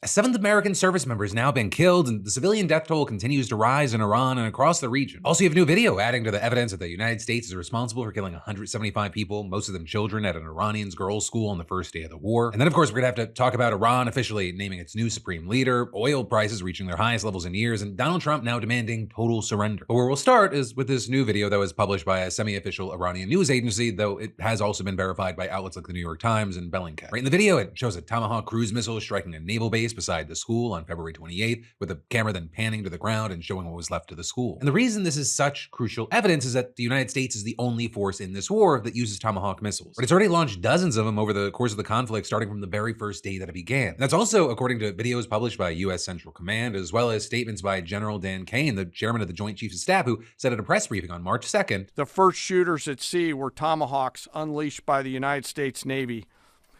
A seventh American service member has now been killed, and the civilian death toll continues to rise in Iran and across the region. Also, you have a new video adding to the evidence that the United States is responsible for killing 175 people, most of them children, at an Iranian girls' school on the first day of the war. And then, of course, we're gonna have to talk about Iran officially naming its new supreme leader, oil prices reaching their highest levels in years, and Donald Trump now demanding total surrender. But where we'll start is with this new video that was published by a semi-official Iranian news agency, though it has also been verified by outlets like the New York Times and Bellingcat. Right in the video, it shows a Tomahawk cruise missile striking a naval base beside the school on February 28th, with the camera then panning to the ground and showing what was left of the school. And the reason this is such crucial evidence is that the United States is the only force in this war that uses Tomahawk missiles. But it's already launched dozens of them over the course of the conflict, starting from the very first day that it began. And that's also according to videos published by U.S. Central Command, as well as statements by General Dan Kane, the chairman of the Joint Chiefs of Staff, who said at a press briefing on March 2nd, "The first shooters at sea were Tomahawks unleashed by the United States Navy,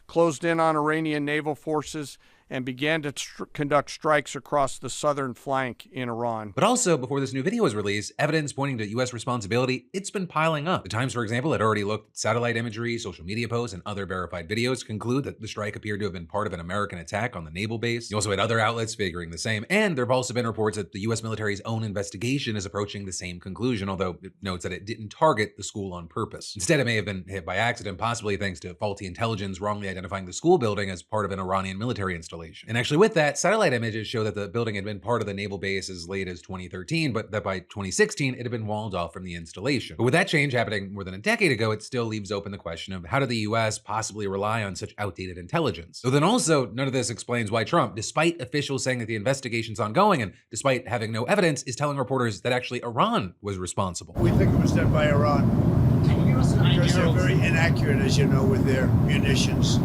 closed in on Iranian naval forces, and began to conduct strikes across the southern flank in Iran." But also, before this new video was released, evidence pointing to U.S. responsibility, it's been piling up. The Times, for example, had already looked at satellite imagery, social media posts, and other verified videos to conclude that the strike appeared to have been part of an American attack on the naval base. You also had other outlets figuring the same, and there have also been reports that the U.S. military's own investigation is approaching the same conclusion, although it notes that it didn't target the school on purpose. Instead, it may have been hit by accident, possibly thanks to faulty intelligence wrongly identifying the school building as part of an Iranian military installation. And actually with that, satellite images show that the building had been part of the naval base as late as 2013, but that by 2016, it had been walled off from the installation. But with that change happening more than a decade ago, it still leaves open the question of how did the US possibly rely on such outdated intelligence? So then also, none of this explains why Trump, despite officials saying that the investigation's ongoing and despite having no evidence, is telling reporters that actually Iran was responsible. We think it was done by Iran. Can you give us an idea? Because they're very inaccurate, as you know, with their munitions.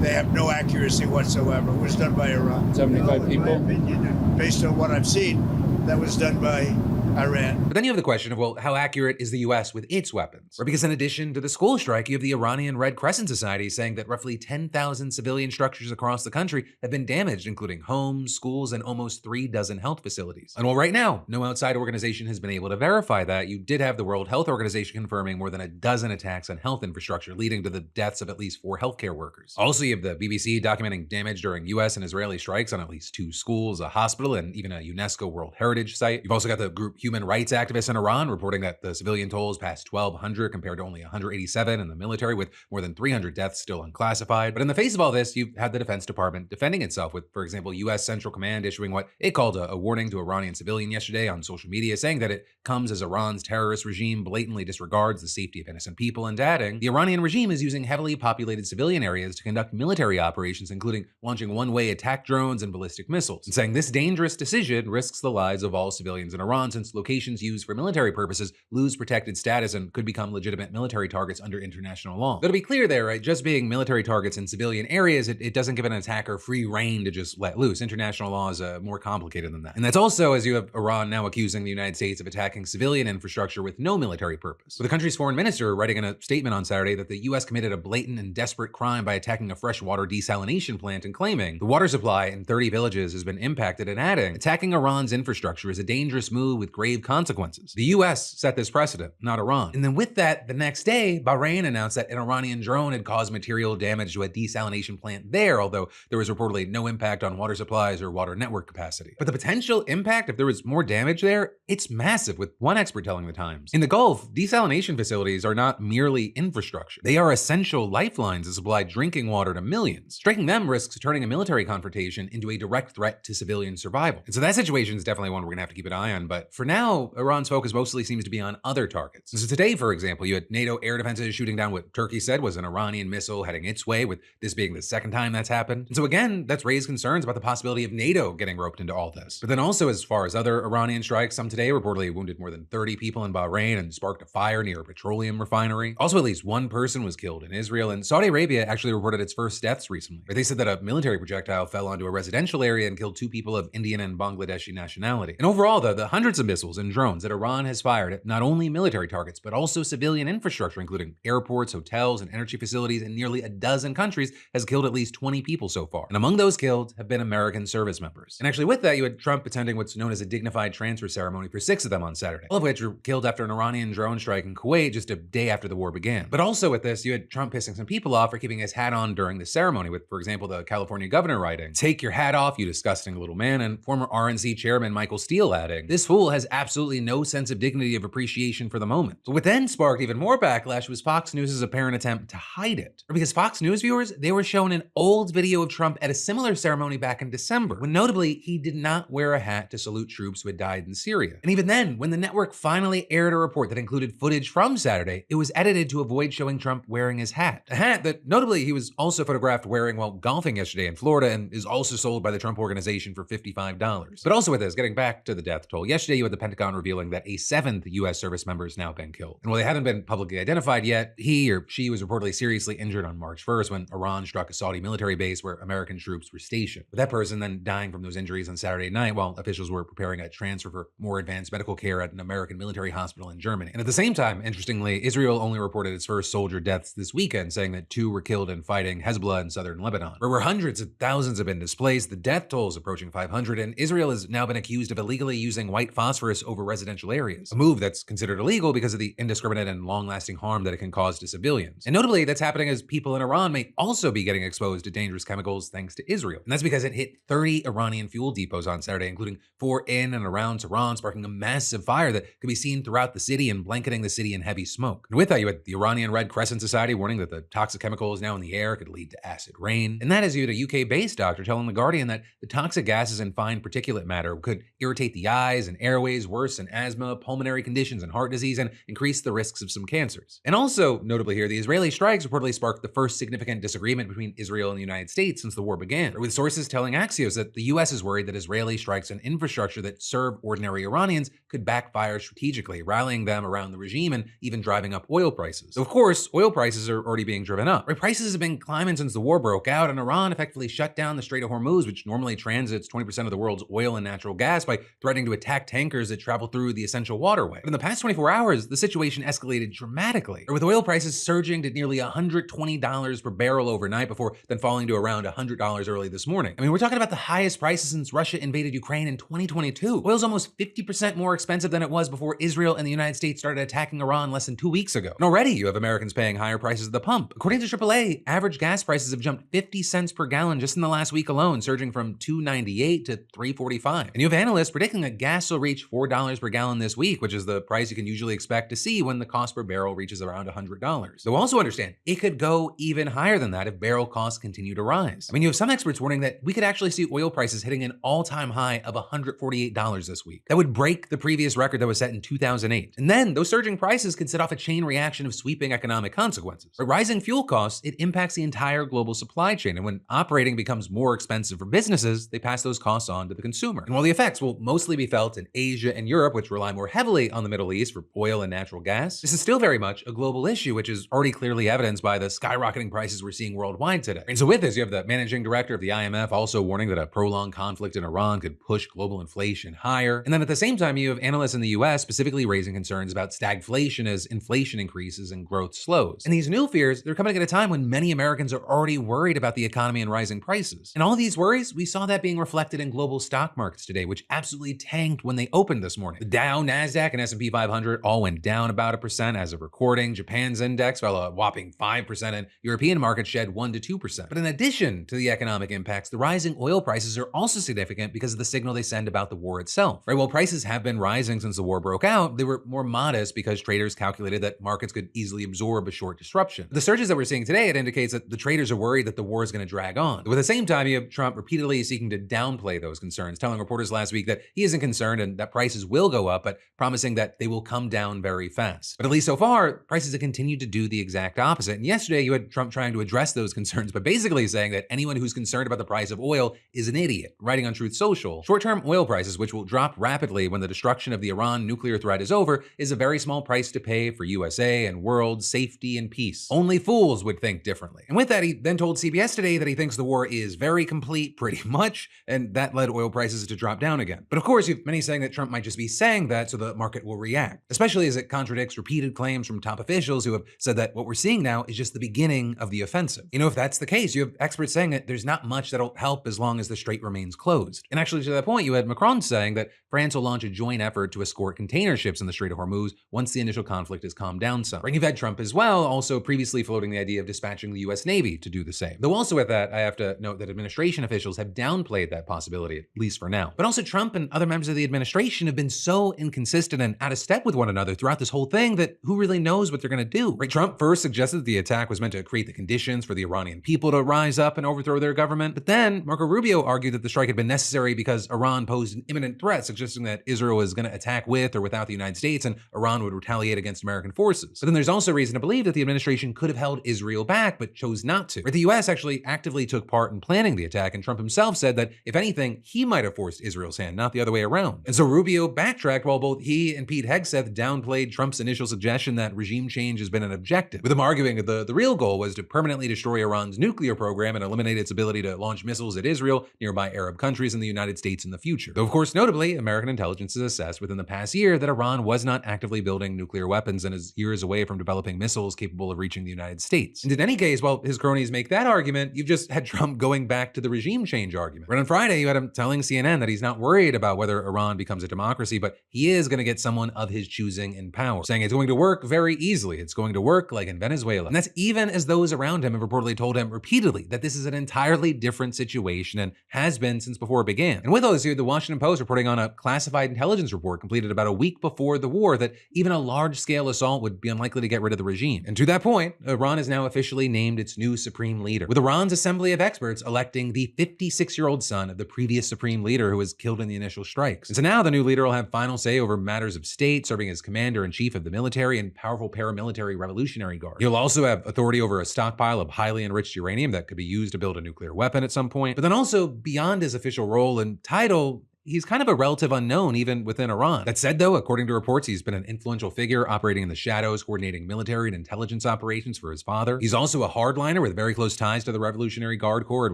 They have no accuracy whatsoever. It was done by Iran. 75 people? In my opinion, and based on what I've seen, that was done by Iran. But then you have the question of, well, how accurate is the US with its weapons? Or because in addition to the school strike, you have the Iranian Red Crescent Society saying that roughly 10,000 civilian structures across the country have been damaged, including homes, schools, and almost 3 dozen health facilities. And while right now, no outside organization has been able to verify that, you did have the World Health Organization confirming more than a dozen attacks on health infrastructure, leading to the deaths of at least 4 healthcare workers. Also, you have the BBC documenting damage during US and Israeli strikes on at least 2 schools, a hospital, and even a UNESCO World Heritage Site. You've also got the group Human Rights activists in Iran reporting that the civilian tolls passed 1,200 compared to only 187 in the military, with more than 300 deaths still unclassified. But in the face of all this, you've had the Defense Department defending itself with, for example, U.S. Central Command issuing what it called a warning to Iranian civilian yesterday on social media, saying that it comes as Iran's terrorist regime blatantly disregards the safety of innocent people, and adding, the Iranian regime is using heavily populated civilian areas to conduct military operations, including launching one-way attack drones and ballistic missiles, and saying this dangerous decision risks the lives of all civilians in Iran, since locations used for military purposes lose protected status and could become legitimate military targets under international law. Though to be clear there, right, just being military targets in civilian areas, it doesn't give an attacker free reign to just let loose. International law is more complicated than that. And that's also as you have Iran now accusing the United States of attacking civilian infrastructure with no military purpose. With the country's foreign minister writing in a statement on Saturday that the US committed a blatant and desperate crime by attacking a freshwater desalination plant and claiming the water supply in 30 villages has been impacted, and adding, attacking Iran's infrastructure is a dangerous move with grave consequences. The US set this precedent, not Iran. And then with that, the next day, Bahrain announced that an Iranian drone had caused material damage to a desalination plant there, although there was reportedly no impact on water supplies or water network capacity. But the potential impact, if there was more damage there, it's massive, with one expert telling the Times. In the Gulf, desalination facilities are not merely infrastructure. They are essential lifelines that supply drinking water to millions. Striking them risks turning a military confrontation into a direct threat to civilian survival. And so that situation is definitely one we're gonna have to keep an eye on, but for now, Iran's focus mostly seems to be on other targets. So today, for example, you had NATO air defenses shooting down what Turkey said was an Iranian missile heading its way, with this being the second time that's happened. And so again, that's raised concerns about the possibility of NATO getting roped into all this. But then also, as far as other Iranian strikes, some today reportedly wounded more than 30 people in Bahrain and sparked a fire near a petroleum refinery. Also, at least 1 person was killed in Israel, and Saudi Arabia actually reported its first deaths recently. They said that a military projectile fell onto a residential area and killed 2 people of Indian and Bangladeshi nationality. And overall, though, the hundreds of missiles missiles and drones that Iran has fired at not only military targets, but also civilian infrastructure, including airports, hotels, and energy facilities in nearly a dozen countries, has killed at least 20 people so far. And among those killed have been American service members. And actually with that, you had Trump attending what's known as a dignified transfer ceremony for 6 of them on Saturday, all of which were killed after an Iranian drone strike in Kuwait just a day after the war began. But also with this, you had Trump pissing some people off for keeping his hat on during the ceremony, with, for example, the California governor writing, "Take your hat off, you disgusting little man," and former RNC chairman Michael Steele adding, "This fool has absolutely no sense of dignity of appreciation for the moment." So what then sparked even more backlash was Fox News' apparent attempt to hide it. Because Fox News viewers, they were shown an old video of Trump at a similar ceremony back in December, when notably he did not wear a hat to salute troops who had died in Syria. And even then, when the network finally aired a report that included footage from Saturday, it was edited to avoid showing Trump wearing his hat. A hat that notably he was also photographed wearing while golfing yesterday in Florida and is also sold by the Trump Organization for $55. But also with this, getting back to the death toll, yesterday you had the Pentagon revealing that a 7th U.S. service member has now been killed. And while they haven't been publicly identified yet, he or she was reportedly seriously injured on March 1st when Iran struck a Saudi military base where American troops were stationed, with that person then dying from those injuries on Saturday night while officials were preparing a transfer for more advanced medical care at an American military hospital in Germany. And at the same time, interestingly, Israel only reported its first soldier deaths this weekend, saying that 2 were killed in fighting Hezbollah in southern Lebanon, where hundreds of thousands have been displaced. The death toll is approaching 500, and Israel has now been accused of illegally using white phosphorus over residential areas, a move that's considered illegal because of the indiscriminate and long-lasting harm that it can cause to civilians. And notably, that's happening as people in Iran may also be getting exposed to dangerous chemicals thanks to Israel. And that's because it hit 30 Iranian fuel depots on Saturday, including 4 in and around Tehran, sparking a massive fire that could be seen throughout the city and blanketing the city in heavy smoke. And with that, you had the Iranian Red Crescent Society warning that the toxic chemicals now in the air could lead to acid rain. And that is, you had a UK-based doctor telling The Guardian that the toxic gases and fine particulate matter could irritate the eyes and airways, worsen asthma, pulmonary conditions, and heart disease, and increase the risks of some cancers. And also, notably here, the Israeli strikes reportedly sparked the first significant disagreement between Israel and the United States since the war began, with sources telling Axios that the US is worried that Israeli strikes on infrastructure that serve ordinary Iranians could backfire strategically, rallying them around the regime and even driving up oil prices. So of course, oil prices are already being driven up. Right? Prices have been climbing since the war broke out, and Iran effectively shut down the Strait of Hormuz, which normally transits 20% of the world's oil and natural gas, by threatening to attack tankers that travel through the essential waterway. But in the past 24 hours, the situation escalated dramatically, with oil prices surging to nearly $120 per barrel overnight before then falling to around $100 early this morning. I mean, we're talking about the highest prices since Russia invaded Ukraine in 2022. Oil's almost 50% more expensive than it was before Israel and the United States started attacking Iran less than 2 weeks ago. And already you have Americans paying higher prices at the pump. According to AAA, average gas prices have jumped 50 cents per gallon just in the last week alone, surging from $2.98 to $3.45. And you have analysts predicting that gas will reach $4 per gallon this week, which is the price you can usually expect to see when the cost per barrel reaches around $100. Though also understand, it could go even higher than that if barrel costs continue to rise. I mean, you have some experts warning that we could actually see oil prices hitting an all-time high of $148 this week. That would break the previous record that was set in 2008. And then those surging prices could set off a chain reaction of sweeping economic consequences. But rising fuel costs, it impacts the entire global supply chain. And when operating becomes more expensive for businesses, they pass those costs on to the consumer. And while the effects will mostly be felt in Asia and Europe, which rely more heavily on the Middle East for oil and natural gas, this is still very much a global issue, which is already clearly evidenced by the skyrocketing prices we're seeing worldwide today. And so with this, you have the managing director of the IMF also warning that a prolonged conflict in Iran could push global inflation higher. And then at the same time, you have analysts in the US specifically raising concerns about stagflation as inflation increases and growth slows. And these new fears, they're coming at a time when many Americans are already worried about the economy and rising prices. And all these worries, we saw that being reflected in global stock markets today, which absolutely tanked when they opened this morning. The Dow, NASDAQ, and S&P 500 all went down about 1% as of recording. Japan's index fell a whopping 5%, and European markets shed 1 to 2%. But in addition to the economic impacts, the rising oil prices are also significant because of the signal they send about the war itself. Right? While prices have been rising since the war broke out, they were more modest because traders calculated that markets could easily absorb a short disruption. The surges that we're seeing today, it indicates that the traders are worried that the war is going to drag on. But at the same time, you have Trump repeatedly seeking to downplay those concerns, telling reporters last week that he isn't concerned and that prices will go up, but promising that they will come down very fast. But at least so far, prices have continued to do the exact opposite. And yesterday, you had Trump trying to address those concerns, but basically saying that anyone who's concerned about the price of oil is an idiot. Writing on Truth Social, short-term oil prices, which will drop rapidly when the destruction of the Iran nuclear threat is over, is a very small price to pay for USA and world safety and peace. Only fools would think differently. And with that, he then told CBS today that he thinks the war is very complete, pretty much, and that led oil prices to drop down again. But of course, you have many saying that Trump Trump might just be saying that so the market will react, especially as it contradicts repeated claims from top officials who have said that what we're seeing now is just the beginning of the offensive. If that's the case, you have experts saying that there's not much that'll help as long as the strait remains closed. And actually, to that point, you had Macron saying that France will launch a joint effort to escort container ships in the Strait of Hormuz once the initial conflict has calmed down some. And you've had Trump as well, also previously floating the idea of dispatching the US Navy to do the same. Though also with that, I have to note that administration officials have downplayed that possibility, at least for now. But also Trump and other members of the administration have been so inconsistent and out of step with one another throughout this whole thing that who really knows what they're gonna do, right? Trump first suggested that the attack was meant to create the conditions for the Iranian people to rise up and overthrow their government. But then Marco Rubio argued that the strike had been necessary because Iran posed an imminent threat, suggesting that Israel was gonna attack with or without the United States and Iran would retaliate against American forces. But then there's also reason to believe that the administration could have held Israel back, but chose not to. The US actually actively took part in planning the attack, and Trump himself said that, if anything, he might have forced Israel's hand, not the other way around. And so Rubio backtracked while both he and Pete Hegseth downplayed Trump's initial suggestion that regime change has been an objective, with him arguing that the real goal was to permanently destroy Iran's nuclear program and eliminate its ability to launch missiles at Israel, nearby Arab countries, and the United States in the future. Though, of course, notably, American intelligence has assessed within the past year that Iran was not actively building nuclear weapons and is years away from developing missiles capable of reaching the United States. And in any case, while his cronies make that argument, you've just had Trump going back to the regime change argument. Right on Friday, you had him telling CNN that he's not worried about whether Iran becomes a democracy, but he is going to get someone of his choosing in power, saying it's going to work very easily. It's going to work like in Venezuela. And that's even as those around him have reportedly told him repeatedly that this is an entirely different situation and has been since before it began. And with all this, the Washington Post reporting on a classified intelligence report completed about a week before the war that even a large-scale assault would be unlikely to get rid of the regime. And to that point, Iran has now officially named its new supreme leader, with Iran's assembly of experts electing the 56-year-old son of the previous supreme leader who was killed in the initial strikes. And so now the new leader will have final say over matters of state, serving as commander-in-chief of the military and powerful paramilitary Revolutionary Guard. He'll also have authority over a stockpile of highly enriched uranium that could be used to build a nuclear weapon at some point. But then also, beyond his official role and title, he's kind of a relative unknown even within Iran. That said, though, according to reports, he's been an influential figure operating in the shadows, coordinating military and intelligence operations for his father. He's also a hardliner with very close ties to the Revolutionary Guard Corps and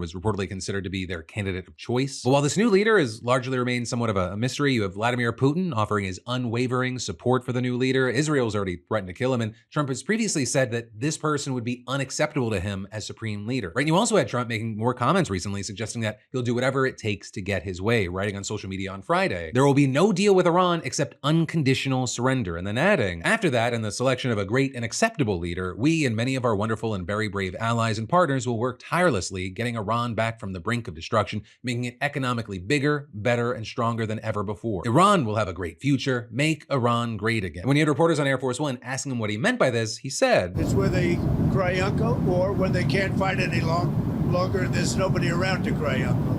was reportedly considered to be their candidate of choice. But while this new leader has largely remained somewhat of a mystery, you have Vladimir Putin offering his unwavering support for the new leader. Israel's already threatened to kill him, and Trump has previously said that this person would be unacceptable to him as supreme leader. Right? And you also had Trump making more comments recently suggesting that he'll do whatever it takes to get his way, writing on social media on Friday, "There will be no deal with Iran except unconditional surrender," and then adding, "After that, in the selection of a great and acceptable leader, we and many of our wonderful and very brave allies and partners will work tirelessly, getting Iran back from the brink of destruction, making it economically bigger, better, and stronger than ever before. Iran will have a great future. Make Iran great again." When he had reporters on Air Force One asking him what he meant by this, he said, It's where they cry uncle, or when they can't fight any longer and there's nobody around to cry uncle.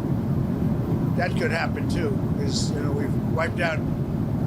That could happen too, because we've wiped out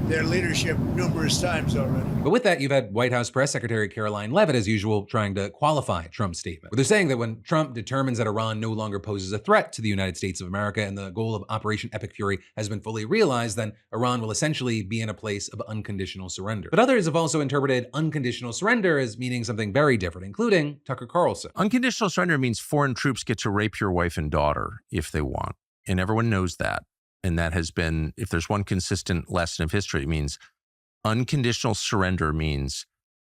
their leadership numerous times already. But with that, you've had White House Press Secretary Caroline Leavitt, as usual, trying to qualify Trump's statement. But they're saying that when Trump determines that Iran no longer poses a threat to the United States of America and the goal of Operation Epic Fury has been fully realized, then Iran will essentially be in a place of unconditional surrender. But others have also interpreted unconditional surrender as meaning something very different, including Tucker Carlson. Unconditional surrender means foreign troops get to rape your wife and daughter if they want. And everyone knows that. And that has been, if there's one consistent lesson of history, it means unconditional surrender means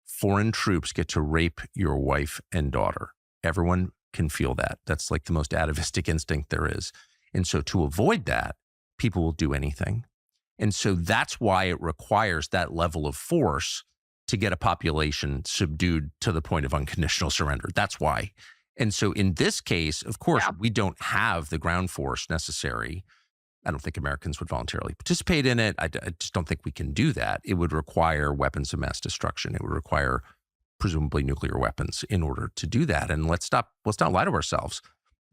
foreign troops get to rape your wife and daughter. Everyone can feel that. That's like the most atavistic instinct there is. And so to avoid that, people will do anything. And so that's why it requires that level of force to get a population subdued to the point of unconditional surrender. That's why. And so in this case, of course, we don't have the ground force necessary. I don't think Americans would voluntarily participate in it. I just don't think we can do that. It would require weapons of mass destruction. It would require presumably nuclear weapons in order to do that. And let's not lie to ourselves.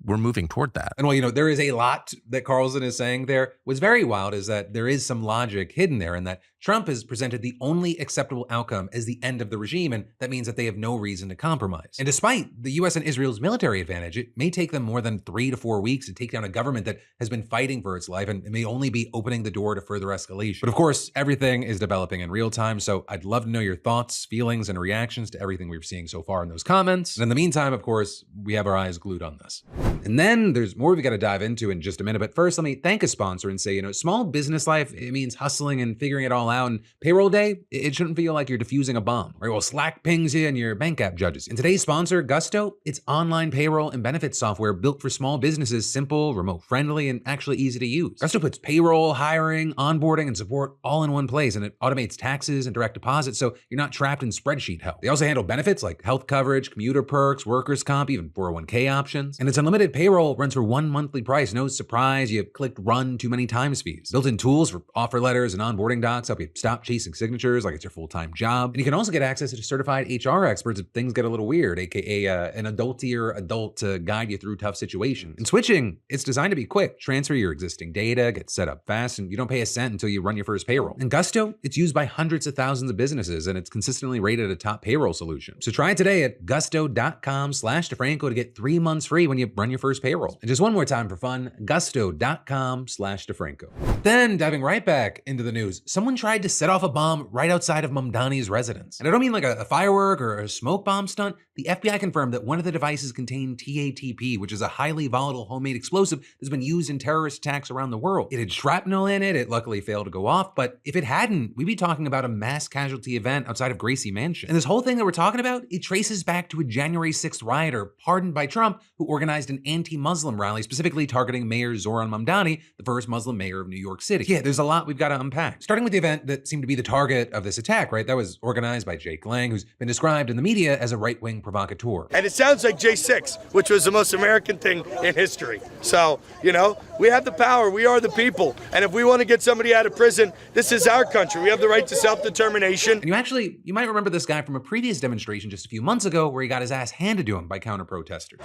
We're moving toward that. And while, there is a lot that Carlson is saying there, what's very wild is that there is some logic hidden there, and that Trump has presented the only acceptable outcome as the end of the regime, and that means that they have no reason to compromise. And despite the US and Israel's military advantage, it may take them more than 3 to 4 weeks to take down a government that has been fighting for its life, and it may only be opening the door to further escalation. But of course, everything is developing in real time, so I'd love to know your thoughts, feelings, and reactions to everything we're seeing so far in those comments. And in the meantime, of course, we have our eyes glued on this. And then there's more we got to dive into in just a minute. But first, let me thank a sponsor and say, small business life, it means hustling and figuring it all out. And payroll day, it shouldn't feel like you're defusing a bomb. Right? Well, Slack pings you and your bank app judges. And today's sponsor, Gusto, it's online payroll and benefits software built for small businesses, simple, remote friendly, and actually easy to use. Gusto puts payroll, hiring, onboarding, and support all in one place, and it automates taxes and direct deposits so you're not trapped in spreadsheet hell. They also handle benefits like health coverage, commuter perks, workers' comp, even 401k options. And its unlimited payroll runs for one monthly price. No surprise, you clicked run too many times fees. Built-in tools for offer letters and onboarding docs help you stop chasing signatures like it's your full-time job. And you can also get access to certified HR experts if things get a little weird, aka an adultier adult to guide you through tough situations. And switching, it's designed to be quick. Transfer your existing data, get set up fast, and you don't pay a cent until you run your first payroll. And Gusto, it's used by hundreds of thousands of businesses, and it's consistently rated a top payroll solution. So try it today at gusto.com/DeFranco to get 3 months free when you run your first payroll. And just one more time for fun, gusto.com/DeFranco. Then diving right back into the news, someone tried to set off a bomb right outside of Mamdani's residence. And I don't mean like a firework or a smoke bomb stunt. The FBI confirmed that one of the devices contained TATP, which is a highly volatile homemade explosive that's been used in terrorist attacks around the world. It had shrapnel in it. It luckily failed to go off. But if it hadn't, we'd be talking about a mass casualty event outside of Gracie Mansion. And this whole thing that we're talking about, it traces back to a January 6th rioter pardoned by Trump who organized an anti-Muslim rally specifically targeting Mayor Zohran Mamdani, the first Muslim mayor of New York City. Yeah, there's a lot we've got to unpack. Starting with the event that seemed to be the target of this attack, right? That was organized by Jake Lang, who's been described in the media as a right-wing provocateur. And it sounds like J6, which was the most American thing in history. So, we have the power. We are the people. And if we want to get somebody out of prison, this is our country. We have the right to self-determination. And you might remember this guy from a previous demonstration just a few months ago where he got his ass handed to him by counter-protesters.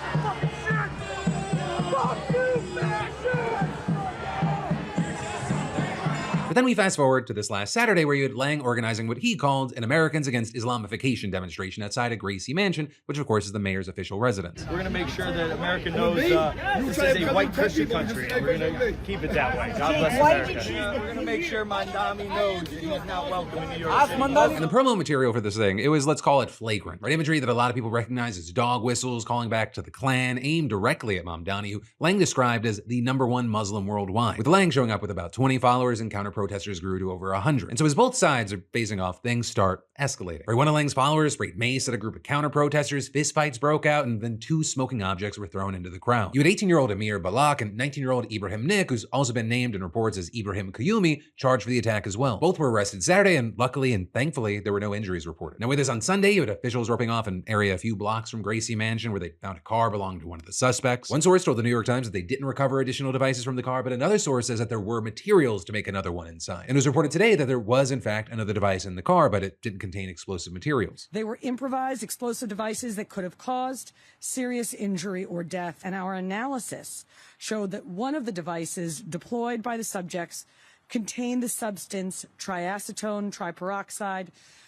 But then we fast forward to this last Saturday where you had Lang organizing what he called an Americans Against Islamification demonstration outside of Gracie Mansion, which of course is the mayor's official residence. We're going to make sure that America knows this is a white Christian country, and we're going to keep it that way. God bless America. We're going to make sure Mamdani knows that he's not welcome in New York City. And the promo material for this thing, it was, let's call it flagrant, right? Imagery that a lot of people recognize as dog whistles, calling back to the Klan, aimed directly at Mamdani, who Lang described as the #1 Muslim worldwide. With Lang showing up with about 20 followers and counter-protesters grew to over 100. And so as both sides are facing off, things start escalating. Right, one of Lang's followers sprayed mace at a group of counter-protesters, fistfights broke out, and then 2 smoking objects were thrown into the crowd. You had 18-year-old Amir Balak and 19-year-old Ibrahim Nik, who's also been named in reports as Ibrahim Kayumi, charged for the attack as well. Both were arrested Saturday, and luckily and thankfully, there were no injuries reported. Now with this on Sunday, you had officials roping off an area a few blocks from Gracie Mansion where they found a car belonging to one of the suspects. One source told the New York Times that they didn't recover additional devices from the car, but another source says that there were materials to make another one inside. And it was reported today that there was in fact another device in the car, but it didn't contain explosive materials. They were improvised explosive devices that could have caused serious injury or death, and our analysis showed that one of the devices deployed by the subjects contained the substance triacetone triperoxide,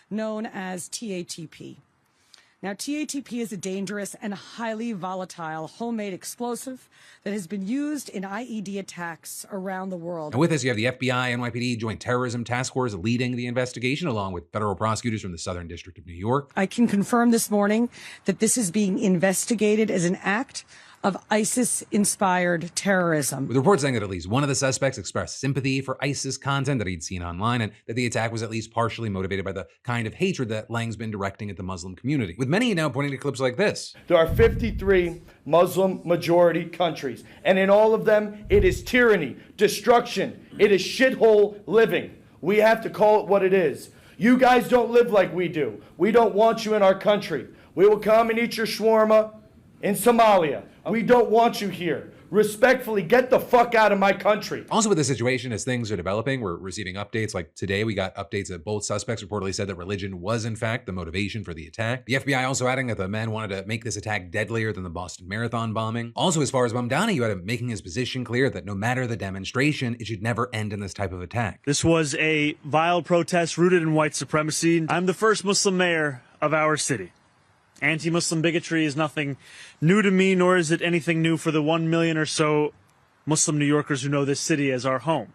known as TATP. Now, TATP is a dangerous and highly volatile homemade explosive that has been used in IED attacks around the world. And with this, you have the FBI, NYPD, Joint Terrorism Task Force leading the investigation, along with federal prosecutors from the Southern District of New York. I can confirm this morning that this is being investigated as an act of ISIS-inspired terrorism. With reports saying that at least one of the suspects expressed sympathy for ISIS content that he'd seen online, and that the attack was at least partially motivated by the kind of hatred that Lang's been directing at the Muslim community. With many now pointing to clips like this. There are 53 Muslim majority countries, and in all of them, it is tyranny, destruction, it is shithole living. We have to call it what it is. You guys don't live like we do. We don't want you in our country. We will come and eat your shawarma in Somalia. We don't want you here. Respectfully, get the fuck out of my country. Also with the situation, as things are developing, we're receiving updates. Like today, we got updates that both suspects reportedly said that religion was in fact the motivation for the attack. The FBI also adding that the men wanted to make this attack deadlier than the Boston Marathon bombing. Also, as far as Mamdani, you had him making his position clear that no matter the demonstration, it should never end in this type of attack. This was a vile protest rooted in white supremacy. I'm the first Muslim mayor of our city. Anti-Muslim bigotry is nothing new to me, nor is it anything new for the 1 million or so Muslim New Yorkers who know this city as our home.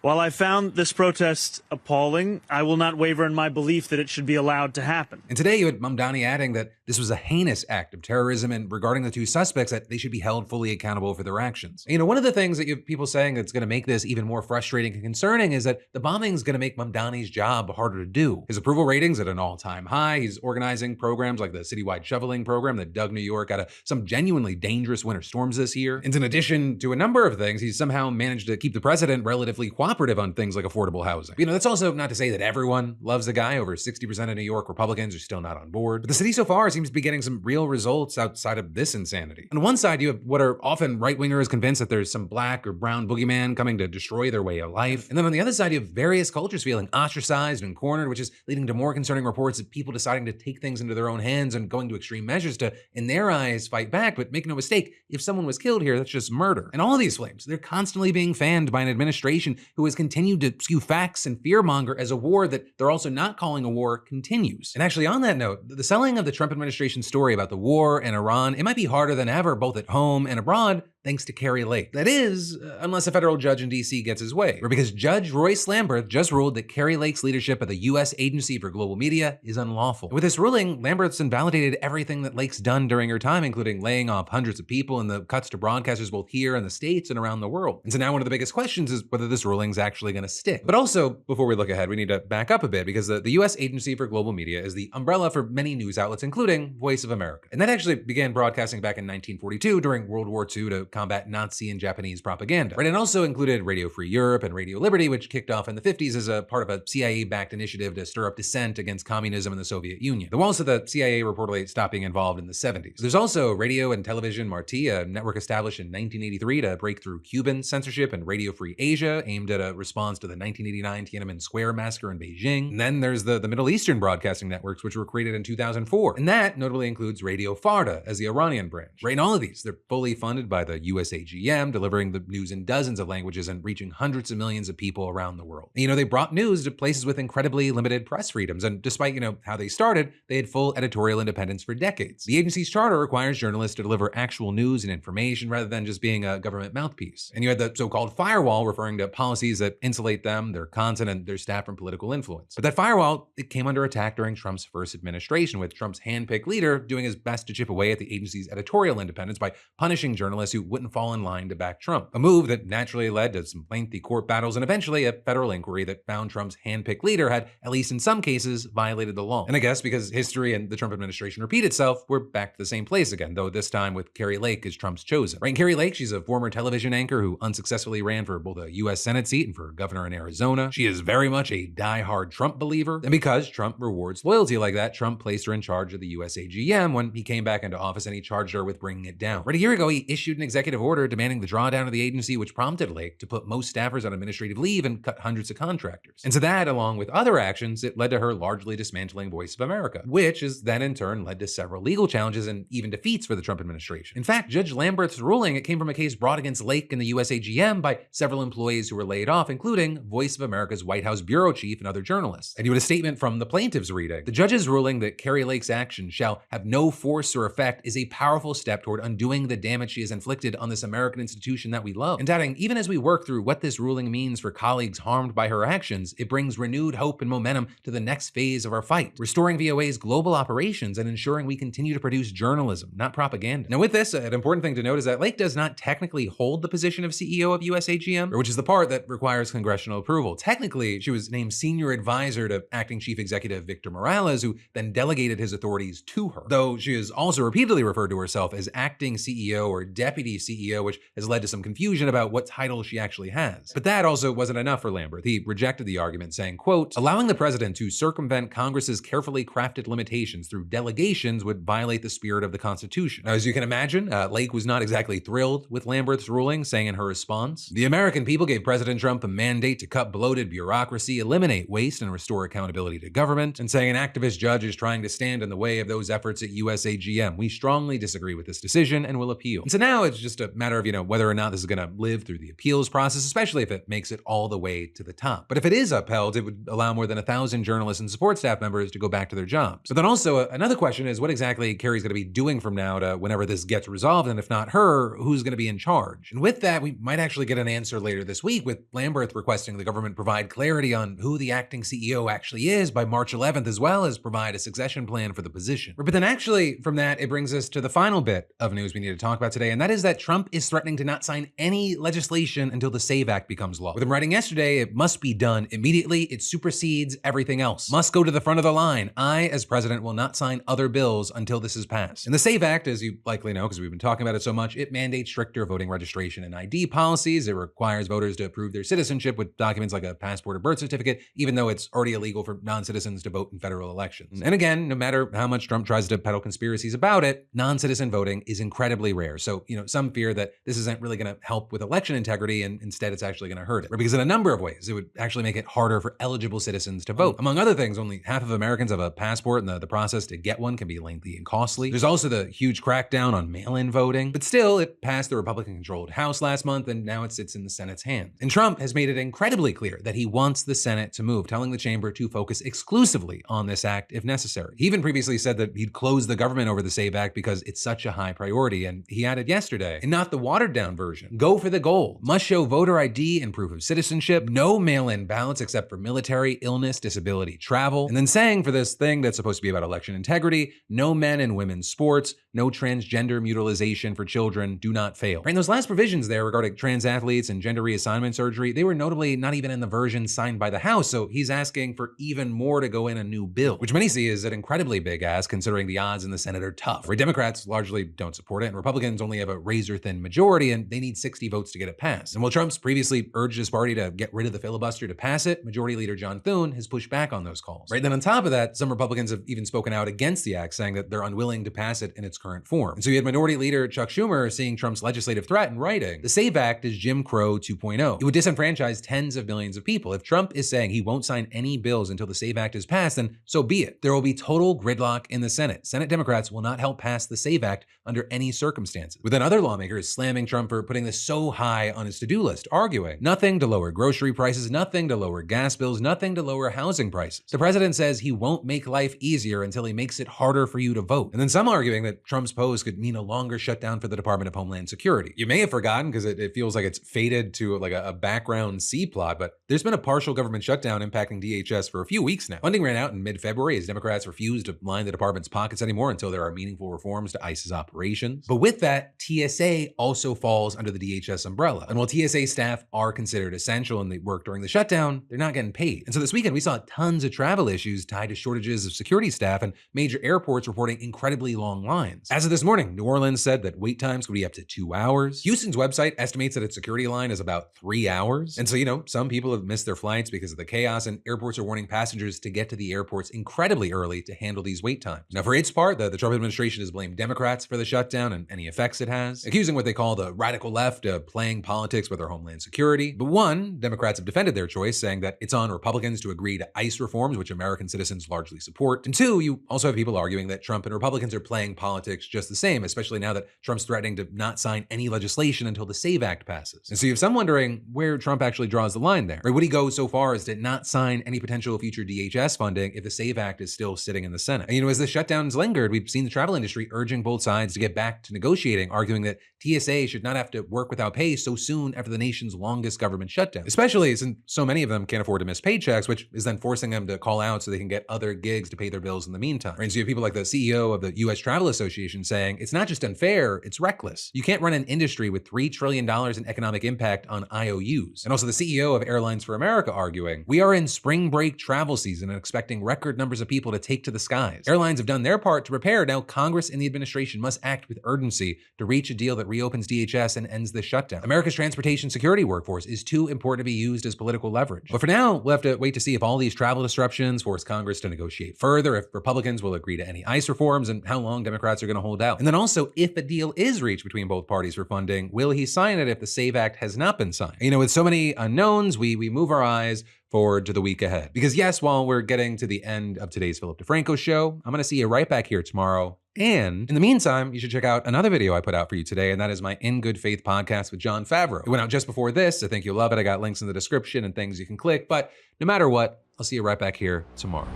While I found this protest appalling, I will not waver in my belief that it should be allowed to happen. And today you had Mamdani adding that this was a heinous act of terrorism, and regarding the two suspects, that they should be held fully accountable for their actions. You know, one of the things that you have people saying that's going to make this even more frustrating and concerning is that the bombing is going to make Mamdani's job harder to do. His approval ratings at an all-time high. He's organizing programs like the citywide shoveling program that dug New York out of some genuinely dangerous winter storms this year. And in addition to a number of things, he's somehow managed to keep the president relatively cooperative on things like affordable housing. You know, that's also not to say that everyone loves the guy. Over 60% of New York Republicans are still not on board. But the city so far seems to be getting some real results outside of this insanity. On one side, you have what are often right-wingers convinced that there's some black or brown boogeyman coming to destroy their way of life. And then on the other side, you have various cultures feeling ostracized and cornered, which is leading to more concerning reports of people deciding to take things into their own hands and going to extreme measures to, in their eyes, fight back. But make no mistake, if someone was killed here, that's just murder. And all of these flames, they're constantly being fanned by an administration who has continued to skew facts and fearmonger as a war that they're also not calling a war continues. And actually, on that note, the selling of the Trump administration story about the war and Iran, it might be harder than ever, both at home and abroad, thanks to Kari Lake. That is, unless a federal judge in DC gets his way. Or because Judge Royce Lamberth just ruled that Kari Lake's leadership of the U.S. Agency for Global Media is unlawful. And with this ruling, Lamberth's invalidated everything that Lake's done during her time, including laying off hundreds of people and the cuts to broadcasters both here in the States and around the world. And so now one of the biggest questions is whether this ruling's actually going to stick. But also, before we look ahead, we need to back up a bit because the U.S. Agency for Global Media is the umbrella for many news outlets, including Voice of America. And that actually began broadcasting back in 1942 during World War II to combat Nazi and Japanese propaganda. Right? And also included Radio Free Europe and Radio Liberty, which kicked off in the 50s as a part of a CIA-backed initiative to stir up dissent against communism in the Soviet Union. The walls of the CIA reportedly stopped being involved in the 70s. There's also Radio and Television Marti, a network established in 1983 to break through Cuban censorship, and Radio Free Asia, aimed at a response to the 1989 Tiananmen Square massacre in Beijing. And then there's the Middle Eastern broadcasting networks, which were created in 2004. And that notably includes Radio Farda as the Iranian branch. Right, and all of these, they're fully funded by the USAGM, delivering the news in dozens of languages and reaching hundreds of millions of people around the world. And, they brought news to places with incredibly limited press freedoms. And despite, how they started, they had full editorial independence for decades. The agency's charter requires journalists to deliver actual news and information rather than just being a government mouthpiece. And you had the so-called firewall, referring to policies that insulate them, their content, and their staff from political influence. But that firewall, it came under attack during Trump's first administration, with Trump's handpicked leader doing his best to chip away at the agency's editorial independence by punishing journalists who wouldn't fall in line to back Trump. A move that naturally led to some lengthy court battles and eventually a federal inquiry that found Trump's handpicked leader had, at least in some cases, violated the law. And I guess because history and the Trump administration repeat itself, we're back to the same place again, though this time with Kari Lake as Trump's chosen. Right, and Kari Lake, she's a former television anchor who unsuccessfully ran for both a U.S. Senate seat and for governor in Arizona. She is very much a die-hard Trump believer, and because Trump rewards loyalty like that, Trump placed her in charge of the USAGM when he came back into office, and he charged her with bringing it down. Right, a year ago, he issued an executive order demanding the drawdown of the agency, which prompted Lake to put most staffers on administrative leave and cut hundreds of contractors. And so that, along with other actions, it led to her largely dismantling Voice of America, which has then in turn led to several legal challenges and even defeats for the Trump administration. In fact, Judge Lamberth's ruling, it came from a case brought against Lake and the USAGM by several employees who were laid off, including Voice of America's White House bureau chief and other journalists. And you had a statement from the plaintiffs reading, "The judge's ruling that Kari Lake's action shall have no force or effect is a powerful step toward undoing the damage she has inflicted on this American institution that we love." And adding, even as we work through what this ruling means for colleagues harmed by her actions, it brings renewed hope and momentum to the next phase of our fight, restoring VOA's global operations and ensuring we continue to produce journalism, not propaganda. Now with this, an important thing to note is that Lake does not technically hold the position of CEO of USAGM, which is the part that requires congressional approval. Technically, she was named senior advisor to acting chief executive Victor Morales, who then delegated his authorities to her, though she has also repeatedly referred to herself as acting CEO or deputy CEO, which has led to some confusion about what title she actually has. But that also wasn't enough for Lamberth. He rejected the argument, saying, quote, "Allowing the president to circumvent Congress's carefully crafted limitations through delegations would violate the spirit of the Constitution." Now, as you can imagine, Lake was not exactly thrilled with Lamberth's ruling, saying in her response, "The American people gave President Trump a mandate to cut bloated bureaucracy, eliminate waste, and restore accountability to government," and saying an activist judge is trying to stand in the way of those efforts at USAGM. "We strongly disagree with this decision and will appeal." And so now it's just just a matter of, whether or not this is going to live through the appeals process, especially if it makes it all the way to the top. But if it is upheld, it would allow more than 1,000 journalists and support staff members to go back to their jobs. But then also another question is what exactly Kari's going to be doing from now to whenever this gets resolved, and if not her, who's going to be in charge? And with that, we might actually get an answer later this week, with Lamberth requesting the government provide clarity on who the acting CEO actually is by March 11th, as well as provide a succession plan for the position. But then actually from that, it brings us to the final bit of news we need to talk about today, and that is that Trump is threatening to not sign any legislation until the SAVE Act becomes law. With him writing yesterday, it must be done immediately. It supersedes everything else. Must go to the front of the line. I, as president, will not sign other bills until this is passed. And the SAVE Act, as you likely know, because we've been talking about it so much, it mandates stricter voting registration and ID policies. It requires voters to prove their citizenship with documents like a passport or birth certificate, even though it's already illegal for non-citizens to vote in federal elections. And again, no matter how much Trump tries to peddle conspiracies about it, non-citizen voting is incredibly rare. So, some fear that this isn't really going to help with election integrity, and instead it's actually going to hurt it. Because in a number of ways, it would actually make it harder for eligible citizens to vote. Among other things, only half of Americans have a passport, and the process to get one can be lengthy and costly. There's also the huge crackdown on mail-in voting, but still, it passed the Republican-controlled House last month, and now it sits in the Senate's hands. And Trump has made it incredibly clear that he wants the Senate to move, telling the chamber to focus exclusively on this act if necessary. He even previously said that he'd close the government over the SAVE Act because it's such a high priority, and he added yesterday, and not the watered-down version, go for the gold. Must show voter ID and proof of citizenship, no mail-in ballots except for military, illness, disability, travel, and then saying for this thing that's supposed to be about election integrity, no men and women's sports, no transgender mutilization for children, do not fail. Right, and those last provisions there regarding trans athletes and gender reassignment surgery, they were notably not even in the version signed by the House, so he's asking for even more to go in a new bill, which many see as an incredibly big ask considering the odds in the Senate are tough. Where Democrats largely don't support it, and Republicans only have a razor-thin majority, and they need 60 votes to get it passed. And while Trump's previously urged his party to get rid of the filibuster to pass it, Majority Leader John Thune has pushed back on those calls. Right, then on top of that, some Republicans have even spoken out against the act, saying that they're unwilling to pass it in its current form. And so you had Minority Leader Chuck Schumer seeing Trump's legislative threat and writing, the SAVE Act is Jim Crow 2.0. It would disenfranchise tens of millions of people. If Trump is saying he won't sign any bills until the SAVE Act is passed, then so be it. There will be total gridlock in the Senate. Senate Democrats will not help pass the SAVE Act under any circumstances. With then other lawmakers slamming Trump for putting this so high on his to-do list, arguing nothing to lower grocery prices, nothing to lower gas bills, nothing to lower housing prices. The president says he won't make life easier until he makes it harder for you to vote. And then some arguing that Trump's pose could mean a longer shutdown for the Department of Homeland Security. You may have forgotten because it feels like it's faded to like a background C plot, but there's been a partial government shutdown impacting DHS for a few weeks now. Funding ran out in mid-February as Democrats refused to line the department's pockets anymore until there are meaningful reforms to ICE's operations. But with that, TSA also falls under the DHS umbrella. And while TSA staff are considered essential and they work during the shutdown, they're not getting paid. And so this weekend, we saw tons of travel issues tied to shortages of security staff and major airports reporting incredibly long lines. As of this morning, New Orleans said that wait times could be up to 2 hours. Houston's website estimates that its security line is about 3 hours. And so, some people have missed their flights because of the chaos, and airports are warning passengers to get to the airports incredibly early to handle these wait times. Now, for its part, the Trump administration has blamed Democrats for the shutdown and any effects it has, accusing what they call the radical left of playing politics with their homeland security. But one, Democrats have defended their choice, saying that it's on Republicans to agree to ICE reforms, which American citizens largely support. And two, you also have people arguing that Trump and Republicans are playing politics just the same, especially now that Trump's threatening to not sign any legislation until the SAVE Act passes. And so you have some wondering where Trump actually draws the line there. Or would he go so far as to not sign any potential future DHS funding if the SAVE Act is still sitting in the Senate? And as the shutdowns lingered, we've seen the travel industry urging both sides to get back to negotiating, arguing that TSA should not have to work without pay so soon after the nation's longest government shutdown, especially since so many of them can't afford to miss paychecks, which is then forcing them to call out so they can get other gigs to pay their bills in the meantime. And so you have people like the CEO of the U.S. Travel Association saying it's not just unfair, it's reckless. You can't run an industry with $3 trillion in economic impact on IOUs. And also the CEO of Airlines for America arguing, we are in spring break travel season and expecting record numbers of people to take to the skies. Airlines have done their part to prepare. Now Congress and the administration must act with urgency to reach a deal that reopens DHS and ends the shutdown. America's transportation security workforce is too important to be used as political leverage. But for now, we'll have to wait to see if all these travel disruptions force Congress to negotiate further, if Republicans will agree to any ICE reforms, and how long Democrats are going to hold out. And then also, if a deal is reached between both parties for funding, will he sign it if the SAVE Act has not been signed? With so many unknowns, we move our eyes forward to the week ahead. Because yes, while we're getting to the end of today's Philip DeFranco show, I'm going to see you right back here tomorrow And in the meantime, you should check out another video I put out for you today, and that is my In Good Faith podcast with Jon Favreau. It went out just before this. I think you'll love it. I got links in the description and things you can click, but no matter what, I'll see you right back here tomorrow.